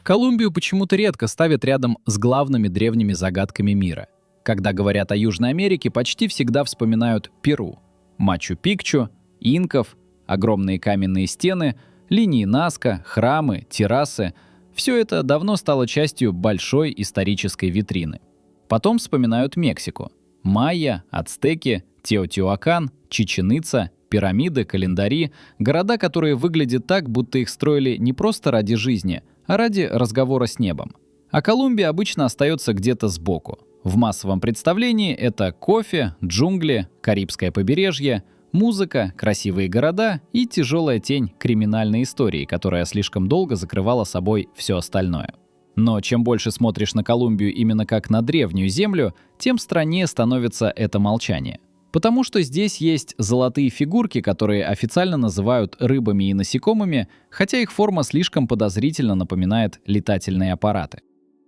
Колумбию почему-то редко ставят рядом с главными древними загадками мира. Когда говорят о Южной Америке, почти всегда вспоминают Перу, Мачу-Пикчу, инков, огромные каменные стены, линии Назка, храмы, террасы. Все это давно стало частью большой исторической витрины. Потом вспоминают Мексику. Майя, ацтеки, Теотиуакан, Чичен-Ица, пирамиды, календари, города, которые выглядят так, будто их строили не просто ради жизни, а ради разговора с небом. А Колумбия обычно остается где-то сбоку. В массовом представлении это кофе, джунгли, Карибское побережье, музыка, красивые города и тяжелая тень криминальной истории, которая слишком долго закрывала собой все остальное. Но чем больше смотришь на Колумбию именно как на древнюю землю, тем страннее становится это молчание. Потому что здесь есть золотые фигурки, которые официально называют рыбами и насекомыми, хотя их форма слишком подозрительно напоминает летательные аппараты.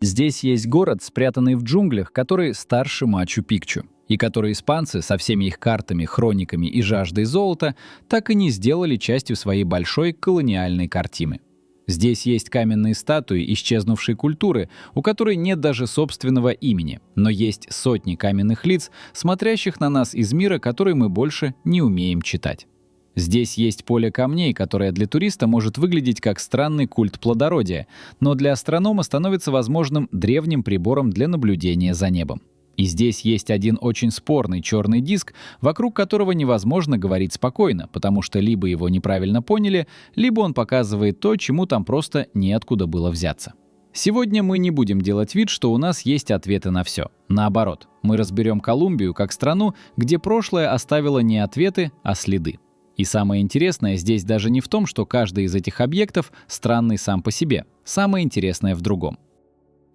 Здесь есть город, спрятанный в джунглях, который старше Мачу-Пикчу, и который испанцы со всеми их картами, хрониками и жаждой золота так и не сделали частью своей большой колониальной картины. Здесь есть каменные статуи исчезнувшей культуры, у которой нет даже собственного имени, но есть сотни каменных лиц, смотрящих на нас из мира, который мы больше не умеем читать. Здесь есть поле камней, которое для туриста может выглядеть как странный культ плодородия, но для астронома становится возможным древним прибором для наблюдения за небом. И здесь есть один очень спорный черный диск, вокруг которого невозможно говорить спокойно, потому что либо его неправильно поняли, либо он показывает то, чему там просто неоткуда было взяться. Сегодня мы не будем делать вид, что у нас есть ответы на все. Наоборот, мы разберем Колумбию как страну, где прошлое оставило не ответы, а следы. И самое интересное здесь даже не в том, что каждый из этих объектов странный сам по себе. Самое интересное в другом.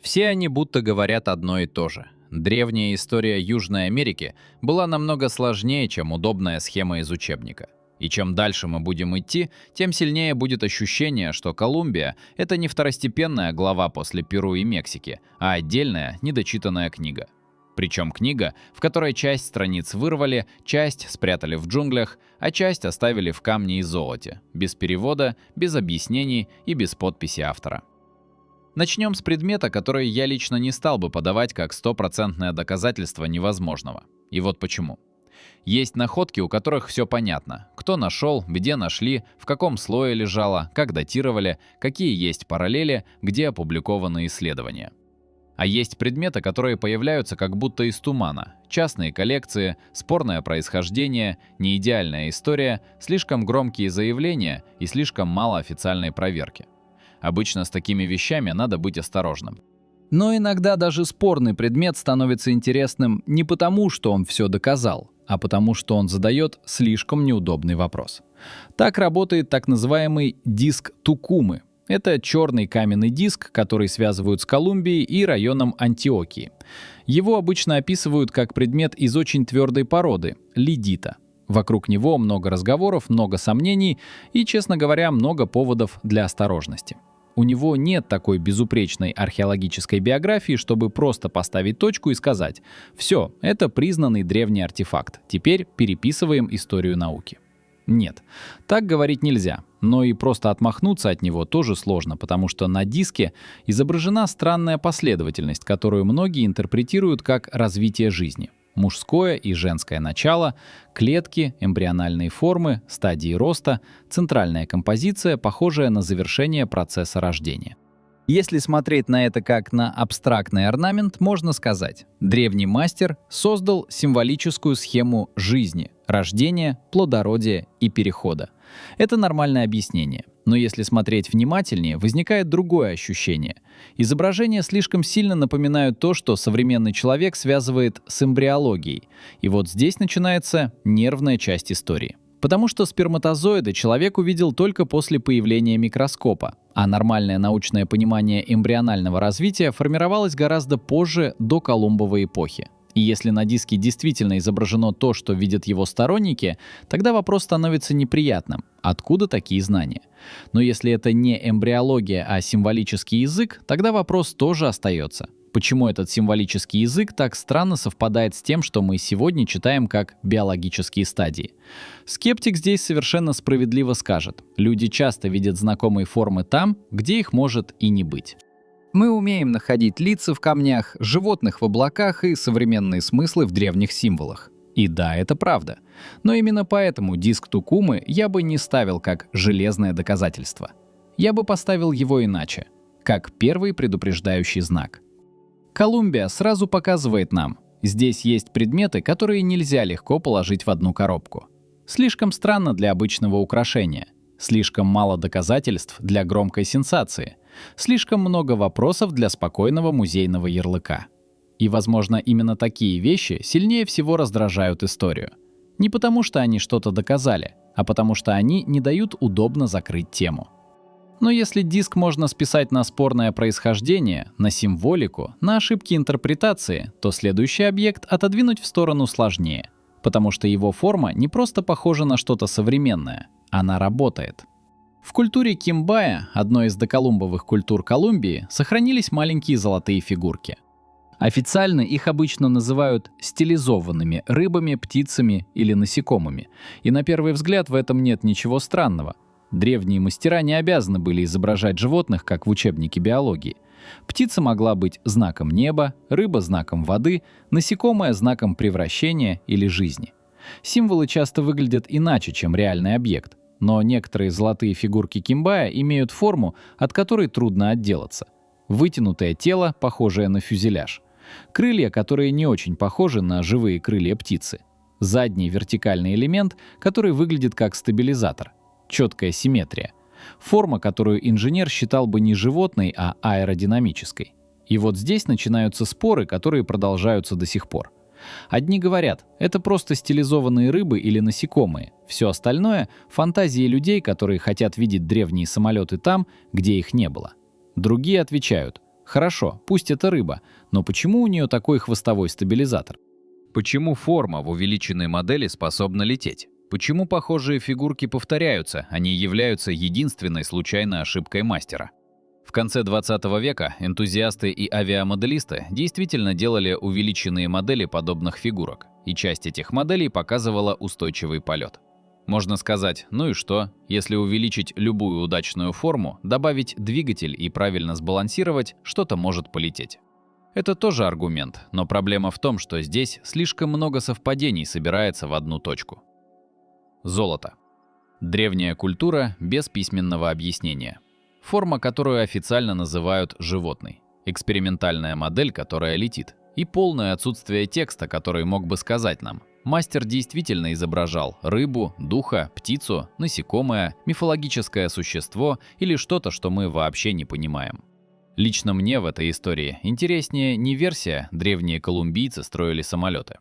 Все они будто говорят одно и то же. Древняя история Южной Америки была намного сложнее, чем удобная схема из учебника. И чем дальше мы будем идти, тем сильнее будет ощущение, что Колумбия — это не второстепенная глава после Перу и Мексики, а отдельная, недочитанная книга. Причем книга, в которой часть страниц вырвали, часть спрятали в джунглях, а часть оставили в камне и золоте, без перевода, без объяснений и без подписи автора. Начнем с предмета, который я лично не стал бы подавать как стопроцентное доказательство невозможного. И вот почему. Есть находки, у которых все понятно. Кто нашел, где нашли, в каком слое лежало, как датировали, какие есть параллели, где опубликованы исследования. А есть предметы, которые появляются как будто из тумана. Частные коллекции, спорное происхождение, неидеальная история, слишком громкие заявления и слишком мало официальной проверки. Обычно с такими вещами надо быть осторожным. Но иногда даже спорный предмет становится интересным не потому, что он все доказал, а потому, что он задает слишком неудобный вопрос. Так работает так называемый диск Тукумы. Это черный каменный диск, который связывают с Колумбией и районом Антиокии. Его обычно описывают как предмет из очень твердой породы – лидита. Вокруг него много разговоров, много сомнений и, честно говоря, много поводов для осторожности. У него нет такой безупречной археологической биографии, чтобы просто поставить точку и сказать: «Все, это признанный древний артефакт, теперь переписываем историю науки». Нет, так говорить нельзя, но и просто отмахнуться от него тоже сложно, потому что на диске изображена странная последовательность, которую многие интерпретируют как развитие жизни. Мужское и женское начало, клетки, эмбриональные формы, стадии роста, центральная композиция, похожая на завершение процесса рождения. Если смотреть на это как на абстрактный орнамент, можно сказать: древний мастер создал символическую схему жизни, рождения, плодородия и перехода. Это нормальное объяснение. Но если смотреть внимательнее, возникает другое ощущение. Изображения слишком сильно напоминают то, что современный человек связывает с эмбриологией. И вот здесь начинается нервная часть истории. Потому что сперматозоиды человек увидел только после появления микроскопа, а нормальное научное понимание эмбрионального развития формировалось гораздо позже, до Колумбовой эпохи. И если на диске действительно изображено то, что видят его сторонники, тогда вопрос становится неприятным. Откуда такие знания? Но если это не эмбриология, а символический язык, тогда вопрос тоже остается. Почему этот символический язык так странно совпадает с тем, что мы сегодня читаем как биологические стадии? Скептик здесь совершенно справедливо скажет: люди часто видят знакомые формы там, где их может и не быть. Мы умеем находить лица в камнях, животных в облаках и современные смыслы в древних символах. И да, это правда. Но именно поэтому диск Тукумы я бы не ставил как железное доказательство. Я бы поставил его иначе, как первый предупреждающий знак. Колумбия сразу показывает нам, здесь есть предметы, которые нельзя легко положить в одну коробку. Слишком странно для обычного украшения, слишком мало доказательств для громкой сенсации, слишком много вопросов для спокойного музейного ярлыка. И, возможно, именно такие вещи сильнее всего раздражают историю. Не потому, что они что-то доказали, а потому что они не дают удобно закрыть тему. Но если диск можно списать на спорное происхождение, на символику, на ошибки интерпретации, то следующий объект отодвинуть в сторону сложнее, потому что его форма не просто похожа на что-то современное, она работает. В культуре кимбая, одной из доколумбовых культур Колумбии, сохранились маленькие золотые фигурки. Официально их обычно называют стилизованными рыбами, птицами или насекомыми, и на первый взгляд в этом нет ничего странного. Древние мастера не обязаны были изображать животных, как в учебнике биологии. Птица могла быть знаком неба, рыба — знаком воды, насекомое — знаком превращения или жизни. Символы часто выглядят иначе, чем реальный объект, но некоторые золотые фигурки кимбая имеют форму, от которой трудно отделаться. Вытянутое тело, похожее на фюзеляж. Крылья, которые не очень похожи на живые крылья птицы. Задний вертикальный элемент, который выглядит как стабилизатор. Четкая симметрия. Форма, которую инженер считал бы не животной, а аэродинамической. И вот здесь начинаются споры, которые продолжаются до сих пор. Одни говорят, это просто стилизованные рыбы или насекомые. Все остальное — фантазии людей, которые хотят видеть древние самолеты там, где их не было. Другие отвечают, хорошо, пусть это рыба, но почему у нее такой хвостовой стабилизатор? Почему форма в увеличенной модели способна лететь? Почему похожие фигурки повторяются, а не являются единственной случайной ошибкой мастера? В конце 20 века энтузиасты и авиамоделисты действительно делали увеличенные модели подобных фигурок, и часть этих моделей показывала устойчивый полет. Можно сказать, ну и что, если увеличить любую удачную форму, добавить двигатель и правильно сбалансировать, что-то может полететь. Это тоже аргумент, но проблема в том, что здесь слишком много совпадений собирается в одну точку. Золото. Древняя культура без письменного объяснения. Форма, которую официально называют животной. Экспериментальная модель, которая летит. И полное отсутствие текста, который мог бы сказать нам. Мастер действительно изображал рыбу, духа, птицу, насекомое, мифологическое существо или что-то, что мы вообще не понимаем. Лично мне в этой истории интереснее не версия «древние колумбийцы строили самолеты».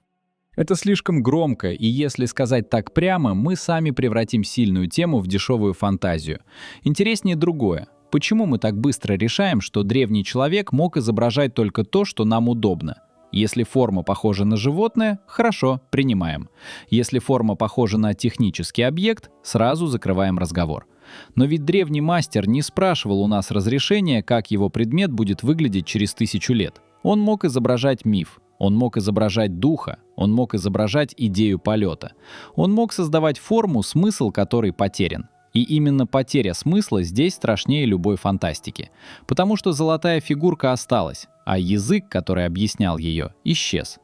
Это слишком громко, и если сказать так прямо, мы сами превратим сильную тему в дешевую фантазию. Интереснее другое. Почему мы так быстро решаем, что древний человек мог изображать только то, что нам удобно? Если форма похожа на животное, хорошо, принимаем. Если форма похожа на технический объект, сразу закрываем разговор. Но ведь древний мастер не спрашивал у нас разрешения, как его предмет будет выглядеть через 1000 лет. Он мог изображать миф. Он мог изображать духа, он мог изображать идею полета. Он мог создавать форму, смысл которой потерян. И именно потеря смысла здесь страшнее любой фантастики. Потому что золотая фигурка осталась, а язык, который объяснял ее, исчез.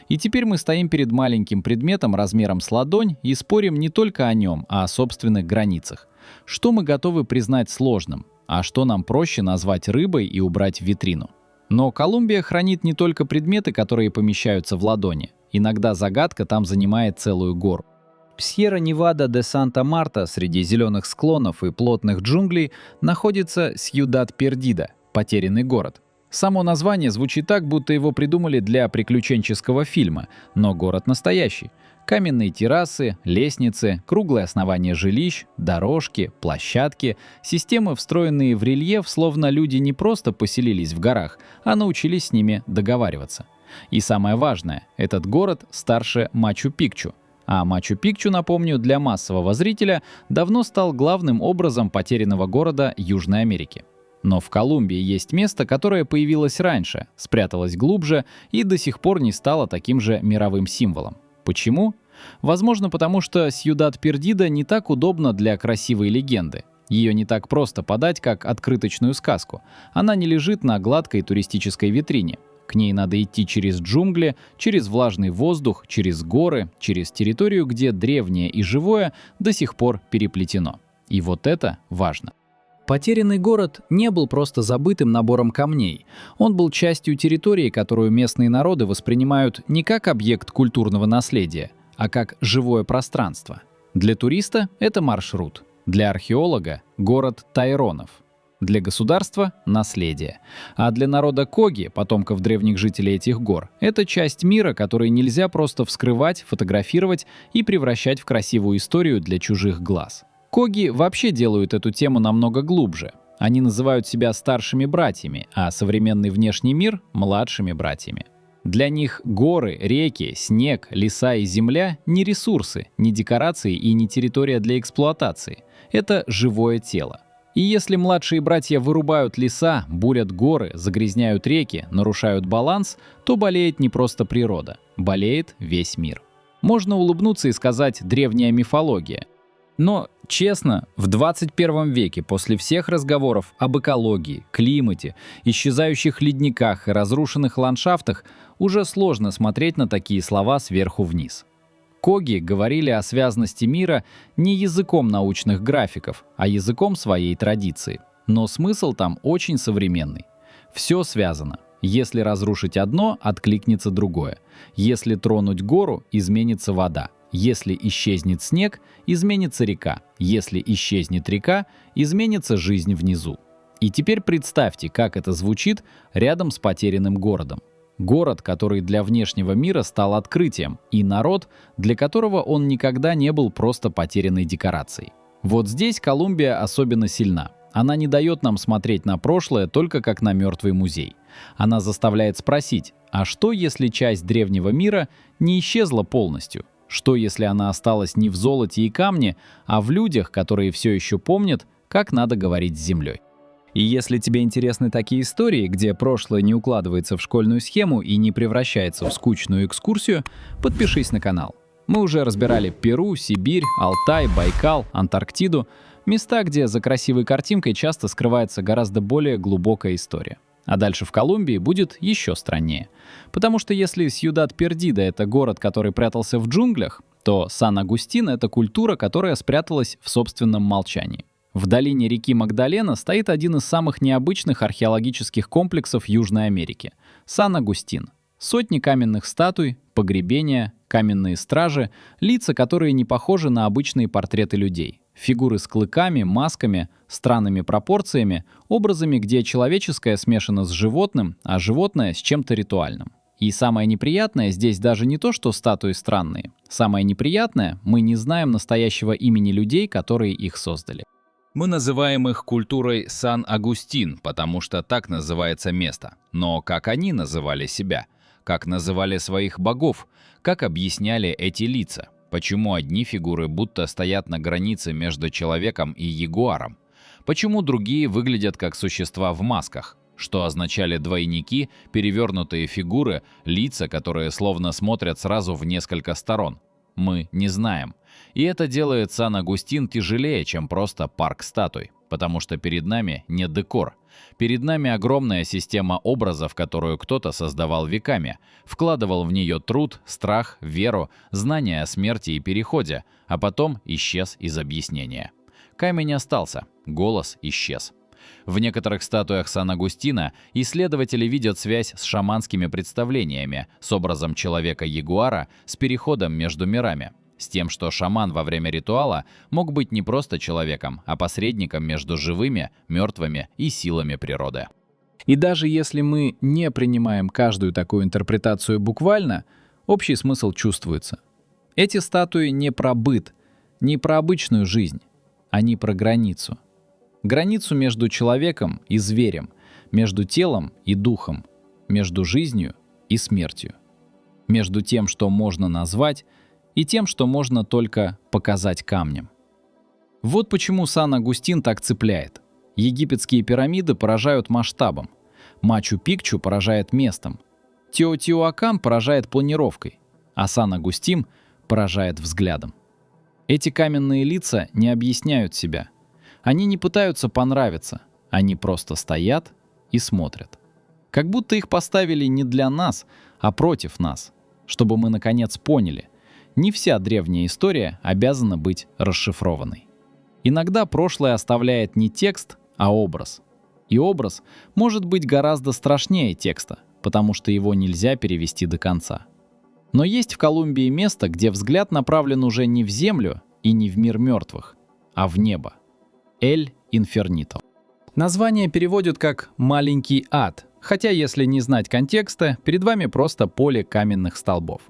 И теперь мы стоим перед маленьким предметом размером с ладонь и спорим не только о нем, а о собственных границах. Что мы готовы признать сложным, а что нам проще назвать рыбой и убрать в витрину. Но Колумбия хранит не только предметы, которые помещаются в ладони. Иногда загадка там занимает целую гору. В Сьерра-Невада-де-Санта-Марта среди зеленых склонов и плотных джунглей находится Сьюдад-Пердида, потерянный город. Само название звучит так, будто его придумали для приключенческого фильма, но город настоящий. Каменные террасы, лестницы, круглое основание жилищ, дорожки, площадки, системы, встроенные в рельеф, словно люди не просто поселились в горах, а научились с ними договариваться. И самое важное, этот город старше Мачу-Пикчу. А Мачу-Пикчу, напомню, для массового зрителя давно стал главным образом потерянного города Южной Америки. Но в Колумбии есть место, которое появилось раньше, спряталось глубже и до сих пор не стало таким же мировым символом. Почему? Возможно, потому что Сьюдад-Пердида не так удобно для красивой легенды. Ее не так просто подать, как открыточную сказку. Она не лежит на гладкой туристической витрине. К ней надо идти через джунгли, через влажный воздух, через горы, через территорию, где древнее и живое до сих пор переплетено. И вот это важно. Потерянный город не был просто забытым набором камней. Он был частью территории, которую местные народы воспринимают не как объект культурного наследия, а как живое пространство. Для туриста это маршрут, для археолога — город Тайронов, для государства — наследие. А для народа Коги, потомков древних жителей этих гор, это часть мира, которую нельзя просто вскрывать, фотографировать и превращать в красивую историю для чужих глаз. Коги вообще делают эту тему намного глубже. Они называют себя старшими братьями, а современный внешний мир — младшими братьями. Для них горы, реки, снег, леса и земля — не ресурсы, не декорации и не территория для эксплуатации. Это живое тело. И если младшие братья вырубают леса, бурят горы, загрязняют реки, нарушают баланс, то болеет не просто природа, болеет весь мир. Можно улыбнуться и сказать «древняя мифология». Но, честно, в 21 веке, после всех разговоров об экологии, климате, исчезающих ледниках и разрушенных ландшафтах, уже сложно смотреть на такие слова сверху вниз. Коги говорили о связности мира не языком научных графиков, а языком своей традиции. Но смысл там очень современный. Все связано. Если разрушить одно, откликнется другое. Если тронуть гору, изменится вода. Если исчезнет снег, изменится река. Если исчезнет река, изменится жизнь внизу. И теперь представьте, как это звучит рядом с потерянным городом. Город, который для внешнего мира стал открытием, и народ, для которого он никогда не был просто потерянной декорацией. Вот здесь Колумбия особенно сильна. Она не дает нам смотреть на прошлое только как на мертвый музей. Она заставляет спросить, а что если часть древнего мира не исчезла полностью? Что если она осталась не в золоте и камне, а в людях, которые все еще помнят, как надо говорить с землей? И если тебе интересны такие истории, где прошлое не укладывается в школьную схему и не превращается в скучную экскурсию, подпишись на канал. Мы уже разбирали Перу, Сибирь, Алтай, Байкал, Антарктиду. Места, где за красивой картинкой часто скрывается гораздо более глубокая история. А дальше в Колумбии будет еще страннее. Потому что если Сьюдад-Пердида — это город, который прятался в джунглях, то Сан-Агустин — это культура, которая спряталась в собственном молчании. В долине реки Магдалена стоит один из самых необычных археологических комплексов Южной Америки — Сан-Агустин. Сотни каменных статуй, погребения, каменные стражи, лица, которые не похожи на обычные портреты людей. Фигуры с клыками, масками, странными пропорциями, образами, где человеческое смешано с животным, а животное с чем-то ритуальным. И самое неприятное здесь даже не то, что статуи странные. Самое неприятное — мы не знаем настоящего имени людей, которые их создали. Мы называем их культурой Сан-Агустин, потому что так называется место. Но как они называли себя? Как называли своих богов? Как объясняли эти лица? Почему одни фигуры будто стоят на границе между человеком и ягуаром? Почему другие выглядят как существа в масках? Что означали двойники, перевернутые фигуры, лица, которые словно смотрят сразу в несколько сторон? Мы не знаем. И это делает Сан-Агустин тяжелее, чем просто парк статуй, потому что перед нами не декор. Перед нами огромная система образов, которую кто-то создавал веками, вкладывал в нее труд, страх, веру, знания о смерти и переходе, а потом исчез из объяснения. Камень остался, голос исчез. В некоторых статуях Сан-Агустина исследователи видят связь с шаманскими представлениями, с образом человека-ягуара, с переходом между мирами. С тем, что шаман во время ритуала мог быть не просто человеком, а посредником между живыми, мертвыми и силами природы. И даже если мы не принимаем каждую такую интерпретацию буквально, общий смысл чувствуется. Эти статуи не про быт, не про обычную жизнь, они про границу. Границу между человеком и зверем, между телом и духом, между жизнью и смертью, между тем, что можно назвать, и тем, что можно только показать камнем. Вот почему Сан-Агустин так цепляет. Египетские пирамиды поражают масштабом. Мачу-Пикчу поражает местом. Теотиуакан поражает планировкой. А Сан-Агустин поражает взглядом. Эти каменные лица не объясняют себя. Они не пытаются понравиться, они просто стоят и смотрят. Как будто их поставили не для нас, а против нас, чтобы мы наконец поняли, не вся древняя история обязана быть расшифрованной. Иногда прошлое оставляет не текст, а образ. И образ может быть гораздо страшнее текста, потому что его нельзя перевести до конца. Но есть в Колумбии место, где взгляд направлен уже не в землю и не в мир мертвых, а в небо. Эль-Инфернито. Название переводят как «маленький ад», хотя если не знать контекста, перед вами просто поле каменных столбов.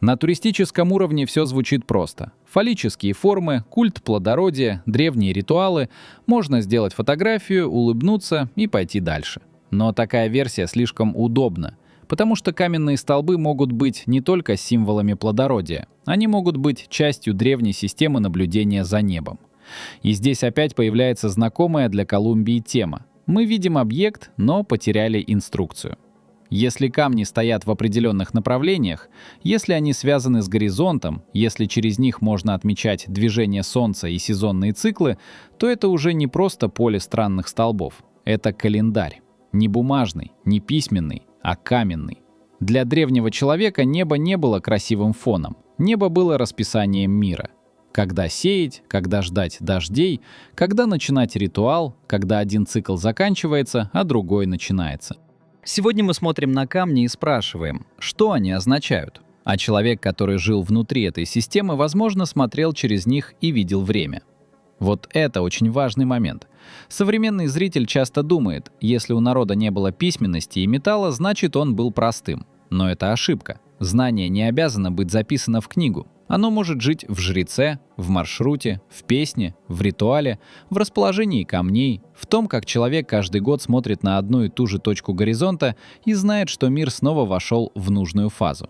На туристическом уровне все звучит просто. Фаллические формы, культ плодородия, древние ритуалы. Можно сделать фотографию, улыбнуться и пойти дальше. Но такая версия слишком удобна, потому что каменные столбы могут быть не только символами плодородия, они могут быть частью древней системы наблюдения за небом. И здесь опять появляется знакомая для Колумбии тема. Мы видим объект, но потеряли инструкцию. Если камни стоят в определенных направлениях, если они связаны с горизонтом, если через них можно отмечать движение Солнца и сезонные циклы, то это уже не просто поле странных столбов. Это календарь. Не бумажный, не письменный, а каменный. Для древнего человека небо не было красивым фоном. Небо было расписанием мира. Когда сеять, когда ждать дождей, когда начинать ритуал, когда один цикл заканчивается, а другой начинается. Сегодня мы смотрим на камни и спрашиваем, что они означают. А человек, который жил внутри этой системы, возможно, смотрел через них и видел время. Вот это очень важный момент. Современный зритель часто думает, если у народа не было письменности и металла, значит он был простым. Но это ошибка. Знание не обязано быть записано в книгу. Оно может жить в жреце, в маршруте, в песне, в ритуале, в расположении камней, в том, как человек каждый год смотрит на одну и ту же точку горизонта и знает, что мир снова вошел в нужную фазу.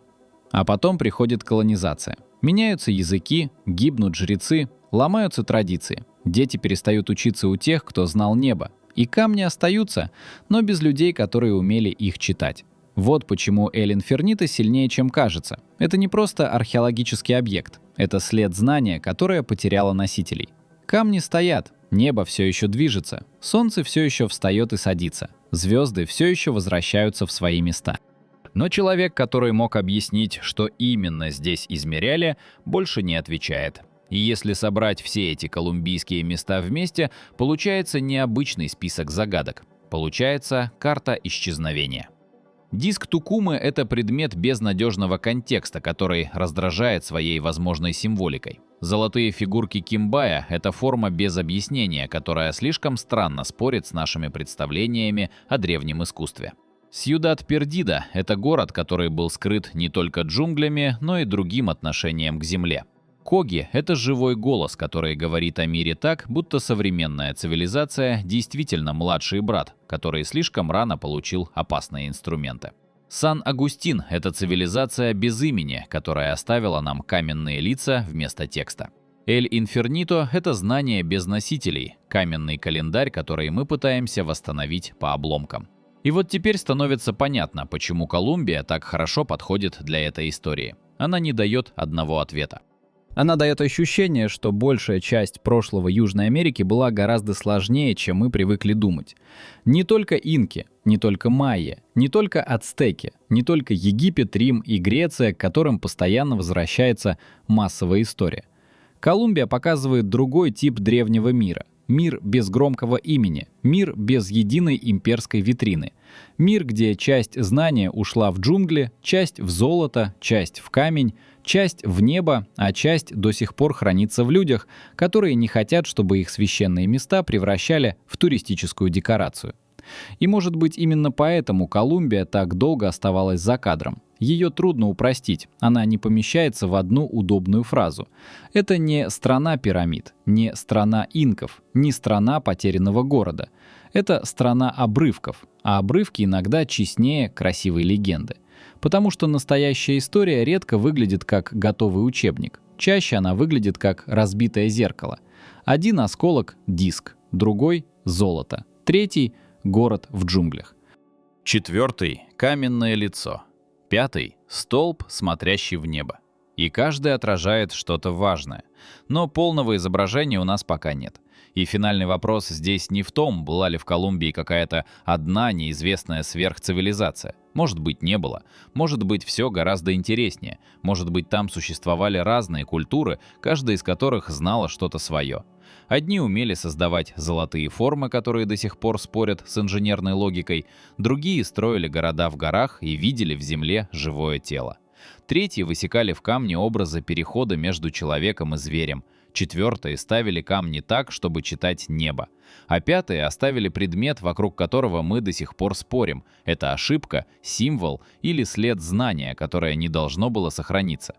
А потом приходит колонизация. Меняются языки, гибнут жрецы, ломаются традиции. Дети перестают учиться у тех, кто знал небо. И камни остаются, но без людей, которые умели их читать. Вот почему Эль-Инфернито сильнее, чем кажется. Это не просто археологический объект. Это след знания, которое потеряло носителей. Камни стоят, небо все еще движется, солнце все еще встает и садится, звезды все еще возвращаются в свои места. Но человек, который мог объяснить, что именно здесь измеряли, больше не отвечает. И если собрать все эти колумбийские места вместе, получается необычный список загадок. Получается карта исчезновения. Диск Тукумы — это предмет без надежного контекста, который раздражает своей возможной символикой. Золотые фигурки Кимбая — это форма без объяснения, которая слишком странно спорит с нашими представлениями о древнем искусстве. Сьюдад-Пердида — это город, который был скрыт не только джунглями, но и другим отношением к земле. Коги — это живой голос, который говорит о мире так, будто современная цивилизация действительно младший брат, который слишком рано получил опасные инструменты. Сан-Агустин — это цивилизация без имени, которая оставила нам каменные лица вместо текста. Эль-Инфернито — это знание без носителей, каменный календарь, который мы пытаемся восстановить по обломкам. И вот теперь становится понятно, почему Колумбия так хорошо подходит для этой истории. Она не дает одного ответа. Она дает ощущение, что большая часть прошлого Южной Америки была гораздо сложнее, чем мы привыкли думать. Не только инки, не только майя, не только ацтеки, не только Египет, Рим и Греция, к которым постоянно возвращается массовая история. Колумбия показывает другой тип древнего мира. Мир без громкого имени, мир без единой имперской витрины. Мир, где часть знания ушла в джунгли, часть в золото, часть в камень, часть в небо, а часть до сих пор хранится в людях, которые не хотят, чтобы их священные места превращали в туристическую декорацию. И может быть именно поэтому Колумбия так долго оставалась за кадром. Ее трудно упростить, она не помещается в одну удобную фразу. Это не страна пирамид, не страна инков, не страна потерянного города. Это страна обрывков, а обрывки иногда честнее красивой легенды. Потому что настоящая история редко выглядит как готовый учебник. Чаще она выглядит как разбитое зеркало. Один осколок — диск, другой — золото, третий — город в джунглях. Четвертый — каменное лицо. Пятый — столб, смотрящий в небо. И каждый отражает что-то важное. Но полного изображения у нас пока нет. И финальный вопрос здесь не в том, была ли в Колумбии какая-то одна неизвестная сверхцивилизация. Может быть, не было. Может быть, все гораздо интереснее. Может быть, там существовали разные культуры, каждая из которых знала что-то свое. Одни умели создавать золотые формы, которые до сих пор спорят с инженерной логикой, другие строили города в горах и видели в земле живое тело. Третьи высекали в камне образы перехода между человеком и зверем. Четвертые ставили камни так, чтобы читать небо. А пятые оставили предмет, вокруг которого мы до сих пор спорим. Это ошибка, символ или след знания, которое не должно было сохраниться.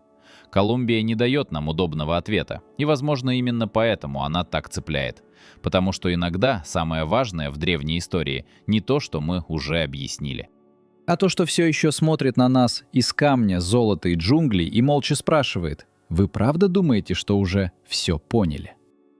Колумбия не дает нам удобного ответа, и, возможно, именно поэтому она так цепляет. Потому что иногда самое важное в древней истории не то, что мы уже объяснили. А то, что все еще смотрит на нас из камня, золота и джунглей и молча спрашивает: «Вы правда думаете, что уже все поняли?»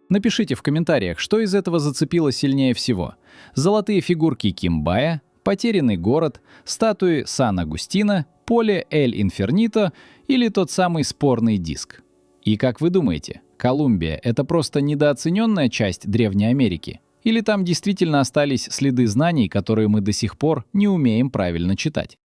Напишите в комментариях, что из этого зацепило сильнее всего. Золотые фигурки Кимбая, потерянный город, статуи Сан-Агустина, поле Эль-Инфернито или тот самый спорный диск. И как вы думаете, Колумбия — это просто недооцененная часть Древней Америки? Или там действительно остались следы знаний, которые мы до сих пор не умеем правильно читать?